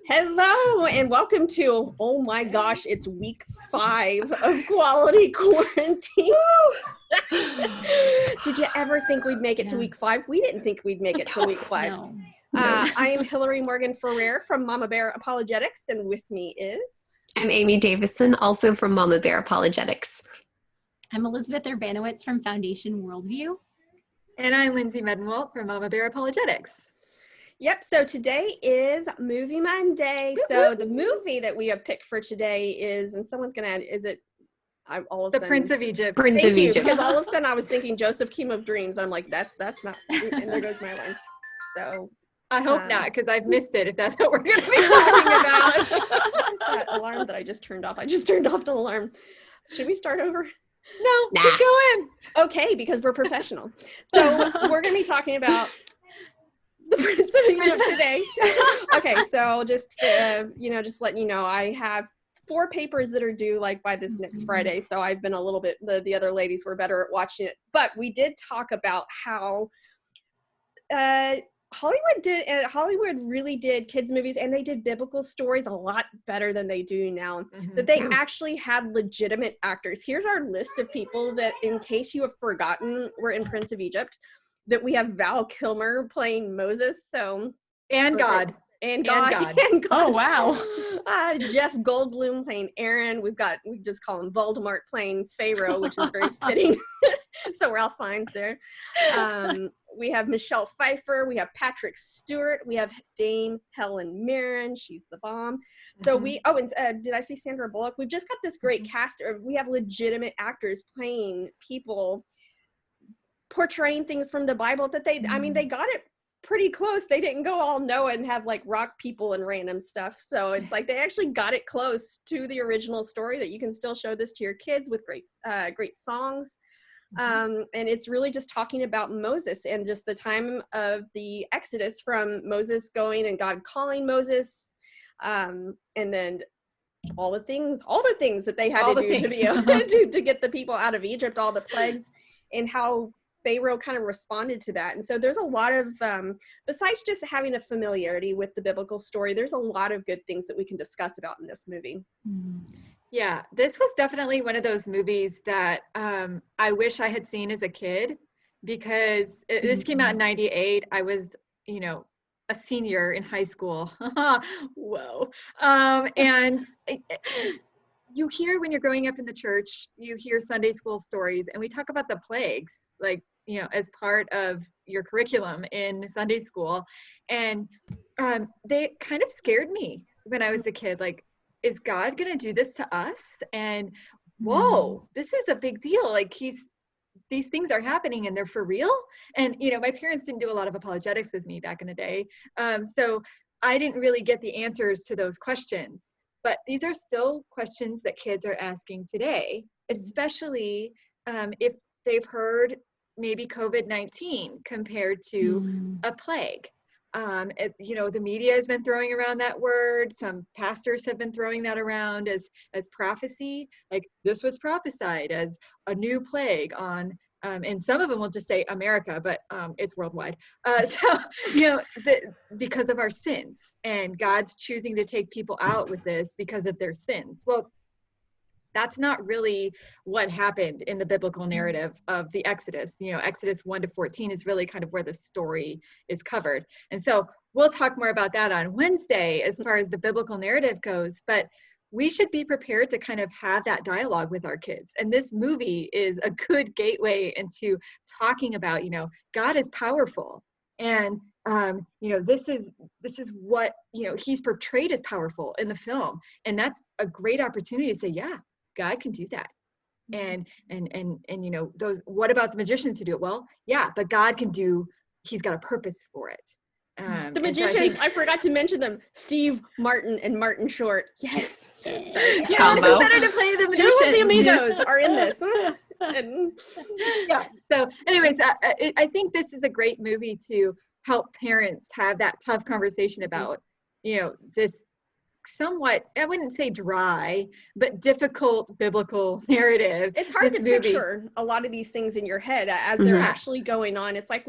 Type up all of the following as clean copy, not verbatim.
Hello and welcome to, oh my gosh, it's week 5 of Quality Quarantine. Did you ever think we'd make it to week 5? We didn't think we'd make it to week 5. No. I am Hillary Morgan Ferrer from Mama Bear Apologetics, and with me is... I'm Amy Davison, also from Mama Bear Apologetics. I'm Elizabeth Urbanowitz from Foundation Worldview. And I'm Lindsay Medenwalt from Mama Bear Apologetics. Yep, so today is Movie Monday. So the movie that we have picked for today is, and someone's going to add, is it all of a The sudden, Prince of Egypt. Prince of Egypt. Because all of a sudden I was thinking Joseph King of Dreams. I'm like, that's not, and there goes my alarm. So I hope not, because I've missed it if that's what we're going to be talking about. what is that alarm that I just turned off? I just turned off the alarm. Should we start over? No, keep going. Okay, because we're professional. So we're going to be talking about the Prince of Egypt today. Okay, so just just letting you know, I have 4 papers that are due like by this next Friday. So I've been a little bit, the other ladies were better at watching it. But we did talk about how Hollywood really did kids movies, and they did biblical stories a lot better than they do now. That they actually had legitimate actors. Here's our list of people that, in case you have forgotten, were in Prince of Egypt. That we have Val Kilmer playing Moses. And God. Oh, wow. Jeff Goldblum playing Aaron. We just call him Voldemort playing Pharaoh, which is very fitting. So we're all fines there. We have Michelle Pfeiffer. We have Patrick Stewart. We have Dame Helen Mirren. She's the bomb. So did I say Sandra Bullock? We've just got this great cast. We have legitimate actors playing people, portraying things from the Bible that they got it pretty close. They didn't go all Noah and have like rock people and random stuff. So it's like they actually got it close to the original story that you can still show this to your kids with great songs. And it's really just talking about Moses and just the time of the Exodus from Moses going and God calling Moses. And then all the things that they had to do to be able to get the people out of Egypt, all the plagues, and how Pharaoh kind of responded to that. And so there's a lot of, besides just having a familiarity with the biblical story, there's a lot of good things that we can discuss about in this movie. Yeah, this was definitely one of those movies that I wish I had seen as a kid, because this came out in 98. I was, a senior in high school. Whoa. And you hear, when you're growing up in the church, you hear Sunday school stories, and we talk about the plagues, like, as part of your curriculum in Sunday school. And they kind of scared me when I was a kid. Like, is God going to do this to us? And whoa, this is a big deal. Like, these things are happening and they're for real. And, my parents didn't do a lot of apologetics with me back in the day. So I didn't really get the answers to those questions. But these are still questions that kids are asking today, especially if they've heard maybe COVID-19 compared to a plague. The media has been throwing around that word. Some pastors have been throwing that around as prophecy. Like, this was prophesied as a new plague on, and some of them will just say America, but it's worldwide. Because of our sins, and God's choosing to take people out with this because of their sins. Well, that's not really what happened in the biblical narrative of the Exodus. Exodus 1-14 is really kind of where the story is covered. And so we'll talk more about that on Wednesday as far as the biblical narrative goes, but we should be prepared to kind of have that dialogue with our kids. And this movie is a good gateway into talking about, God is powerful. And, this is what, he's portrayed as powerful in the film. And that's a great opportunity to say, yeah, God can do that. And those, what about the magicians who do it? Well, yeah, but God can do, he's got a purpose for it. The magicians, I forgot to mention them, Steve Martin and Martin Short. Yes. Sorry. Combo. Better to play the magicians. 2 of the amigos are in this. Yeah. So anyways, I think this is a great movie to help parents have that tough conversation about, this somewhat, I wouldn't say dry, but difficult biblical narrative. It's hard to picture a lot of these things in your head as they're actually going on. It's like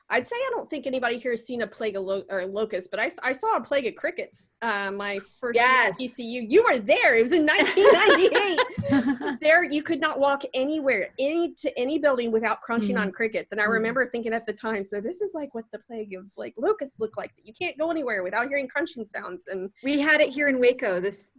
I'd say I don't think anybody here has seen a plague of locusts, but I saw a plague of crickets. My first year at PCU. You were there. It was in 1998. There, you could not walk anywhere, to any building without crunching on crickets. And I remember thinking at the time, so this is like what the plague of like locusts look like. You can't go anywhere without hearing crunching sounds. And we had it here in Waco this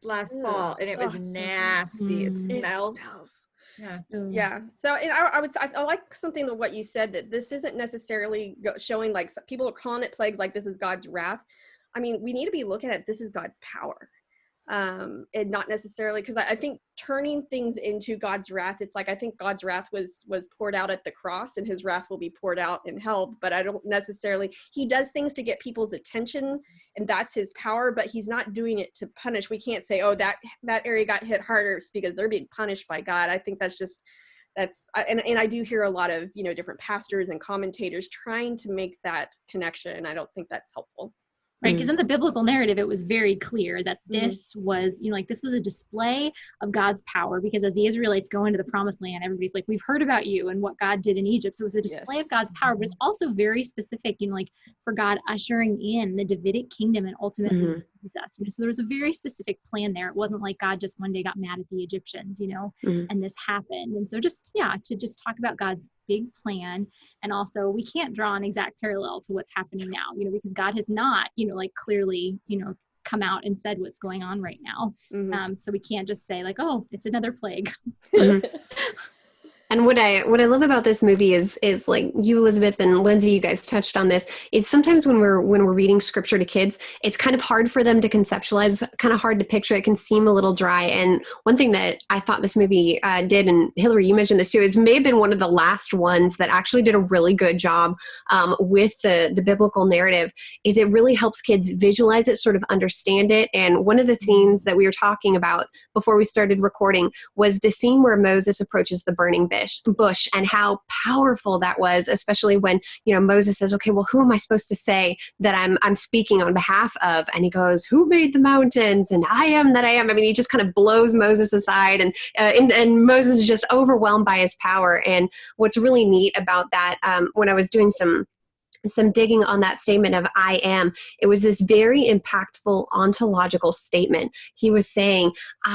last fall, and it was nasty. It smells. Yeah. So, and I like something that what you said, that this isn't necessarily showing like people are calling it plagues, like this is God's wrath. I mean, we need to be looking at this is God's power, and not necessarily, because I think turning things into God's wrath, it's like I think God's wrath was poured out at the cross, and his wrath will be poured out in hell. But I don't necessarily, he does things to get people's attention, and that's his power, but he's not doing it to punish. We can't say, oh, that area got hit harder because they're being punished by God. I think that's and I do hear a lot of, different pastors and commentators trying to make that connection, and I don't think that's helpful. Right, because in the biblical narrative, it was very clear that this was, this was a display of God's power, because as the Israelites go into the promised land, everybody's like, we've heard about you and what God did in Egypt. So it was a display of God's power, but it's also very specific, for God ushering in the Davidic kingdom and ultimately with us. So there was a very specific plan there. It wasn't like God just one day got mad at the Egyptians, and this happened. And so to just talk about God's big plan. And also we can't draw an exact parallel to what's happening now, because God has not, clearly, come out and said what's going on right now. So we can't just say like, oh, it's another plague. And what I love about this movie is like you, Elizabeth, and Lindsay, you guys touched on this, is sometimes when we're reading scripture to kids, it's kind of hard for them to conceptualize, kind of hard to picture. It can seem a little dry. And one thing that I thought this movie did, and Hillary, you mentioned this too, is may have been one of the last ones that actually did a really good job with the biblical narrative, is it really helps kids visualize it, sort of understand it. And one of the scenes that we were talking about before we started recording was the scene where Moses approaches the burning bush, and how powerful that was, especially when Moses says, okay, well, who am I supposed to say that I'm speaking on behalf of? And he goes, who made the mountains? And I am that I am. I mean, he just kind of blows Moses aside, and Moses is just overwhelmed by his power. And what's really neat about that, when I was doing some digging on that statement of I am, it was this very impactful ontological statement. He was saying,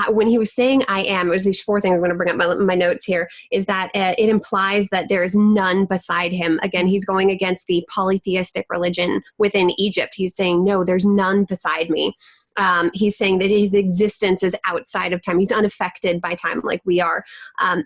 when he was saying I am, it was these four things. I'm going to bring up my notes here, is that it implies that there is none beside him. Again, he's going against the polytheistic religion within Egypt. He's saying, no, there's none beside me. He's saying that his existence is outside of time. He's unaffected by time like we are.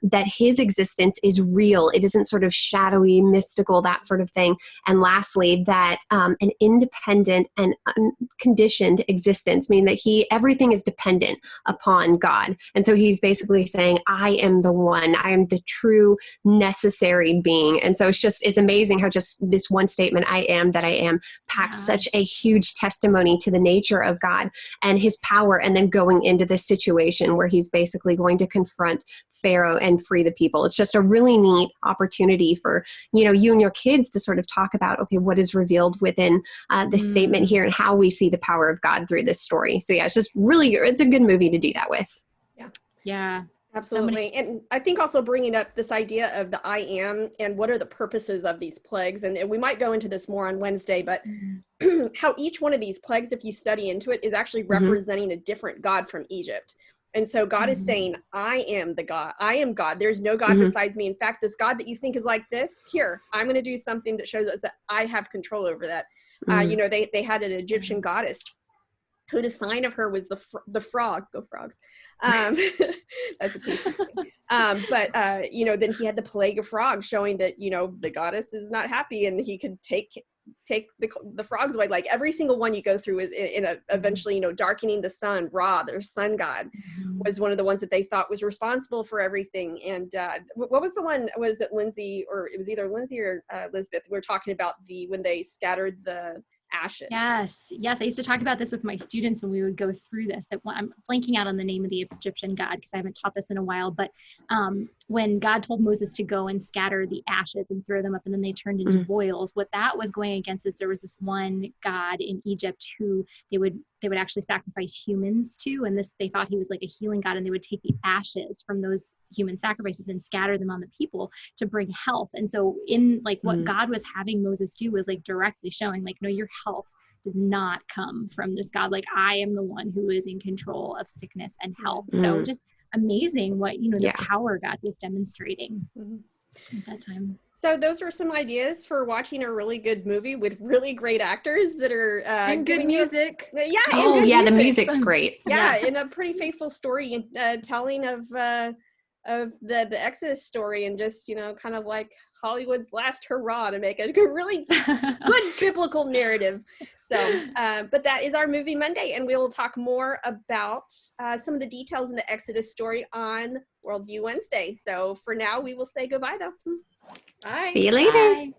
That his existence is real. It isn't sort of shadowy, mystical, that sort of thing. And lastly, that an independent and unconditioned existence, meaning that everything is dependent upon God. And so he's basically saying, I am the one. I am the true necessary being. And so it's amazing how just this one statement, I am that I am, packs such a huge testimony to the nature of God and his power, and then going into this situation where he's basically going to confront Pharaoh and free the people. It's just a really neat opportunity for, you and your kids to sort of talk about, okay, what is revealed within this statement here and how we see the power of God through this story. So yeah, it's just really, it's a good movie to do that with. Yeah. Absolutely. And I think also bringing up this idea of the I am and what are the purposes of these plagues. And we might go into this more on Wednesday, but how each one of these plagues, if you study into it, is actually representing a different God from Egypt. And so God is saying, I am the God. I am God. There's no God besides me. In fact, this God that you think is like this, here, I'm going to do something that shows us that I have control over that. They had an Egyptian goddess who the sign of her was the frog. Go frogs. That's a tasty thing. But then he had the plague of frogs, showing that, the goddess is not happy, and he could take the frogs away. Like every single one you go through is eventually, darkening the sun. Ra, their sun god, was one of the ones that they thought was responsible for everything. And what was the one? Was it Lindsay, or it was either Lindsay or Elizabeth? We were talking about when they scattered the ashes. Yes. I used to talk about this with my students when we would go through this. That I'm blanking out on the name of the Egyptian god because I haven't taught this in a while. But when God told Moses to go and scatter the ashes and throw them up, and then they turned into boils, what that was going against is there was this one god in Egypt who they would actually sacrifice humans to, and they thought he was like a healing god, and they would take the ashes from those human sacrifices and scatter them on the people to bring health. And so in like what God was having Moses do was like directly showing like, no, your health does not come from this God. Like I am the one who is in control of sickness and health. So just amazing what, the power God was demonstrating at that time. So those are some ideas for watching a really good movie with really great actors that are and good music. The music's great. And a pretty faithful story telling of the Exodus story, and just kind of like Hollywood's last hurrah to make a really good biblical narrative. So but that is our Movie Monday, and we will talk more about some of the details in the Exodus story on Worldview Wednesday. So for now we will say goodbye though. Bye. See you later. Bye.